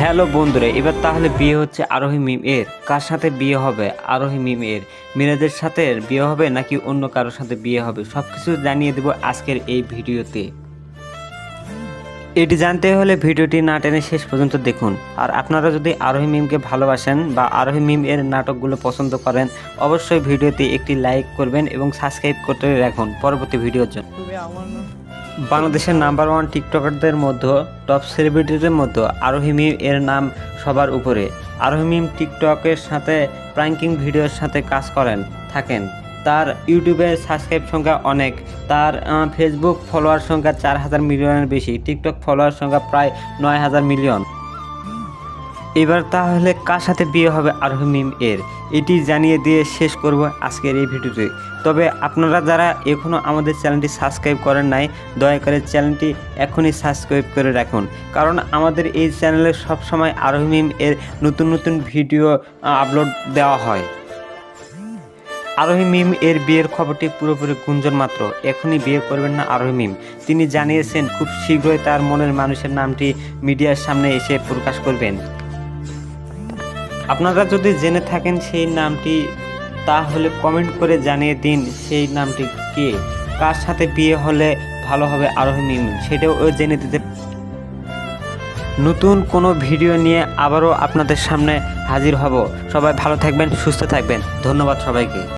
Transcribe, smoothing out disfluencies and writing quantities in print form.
Hello বন্ধুরা, এবার তাহলে বিয়ে হচ্ছে আরোহী মিম এর। কার সাথে বিয়ে হবে আরোহী মিম এর? মিরাজের সাথে বিয়ে হবে নাকি অন্য কারোর সাথে বিয়ে হবে, সবকিছু জানিয়ে দেব আজকের এই ভিডিওতে। এটি জানতে হলে ভিডিওটি না টেনে শেষ পর্যন্ত দেখুন। আর আপনারা যদি আরোহী মিমকে ভালোবাসেন বা আরোহী মিম এর নাটকগুলো পছন্দ করেন, অবশ্যই ভিডিওতে একটি লাইক করবেন এবং সাবস্ক্রাইব করতে রাখুন পরবর্তী ভিডিওর জন্য। বাংলাদেশের নাম্বার ওয়ান টিকটকারদের মধ্যে, টপ সেলিব্রিটিদের মধ্যে আরোহী মিম এর নাম সবার উপরে। আরোহী মিম টিকটকের সাথে প্র্যাঙ্কিং ভিডিওর সাথে কাজ করেন থাকেন। তার ইউটিউবের সাবস্ক্রাইব সংখ্যা অনেক, তার ফেসবুক ফলোয়ার সংখ্যা 4,000 মিলিয়নের বেশি, টিকটক ফলোয়ার সংখ্যা প্রায় 9,000 মিলিয়ন। এবার তাহলে কার সাথে বিয়ে হবে আরোহী মিম এর, এটি জানিয়ে দিয়ে শেষ করব আজকের এই ভিডিওতে। তবে আপনারা যারা এখনও আমাদের চ্যানেলটি সাবস্ক্রাইব করেন নাই, দয়া করে চ্যানেলটি এখনই সাবস্ক্রাইব করে রাখুন, কারণ আমাদের এই চ্যানেলে সবসময় আরোহী মিম এর নতুন নতুন ভিডিও আপলোড দেওয়া হয়। আরোহী মিম এর বিয়ের খবরটি পুরোপুরি গুঞ্জন মাত্র, এখনই বিয়ে করবেন না আরোহী মিম। তিনি জানিয়েছেন খুব শীঘ্রই তার মনের মানুষের নামটি মিডিয়ার সামনে এসে প্রকাশ করবেন। আপনারা যদি জেনে থাকেন সেই নামটি, তাহলে কমেন্ট করে জানিয়ে দিন সেই নামটি কে, কার সাথে বিয়ে হলে ভালো হবে আরোহী মিম, সেটাও জেনে দিতে। নতুন কোনো ভিডিও নিয়ে আবারও আপনাদের সামনে হাজির হব। সবাই ভালো থাকবেন, সুস্থ থাকবেন। ধন্যবাদ সবাইকে।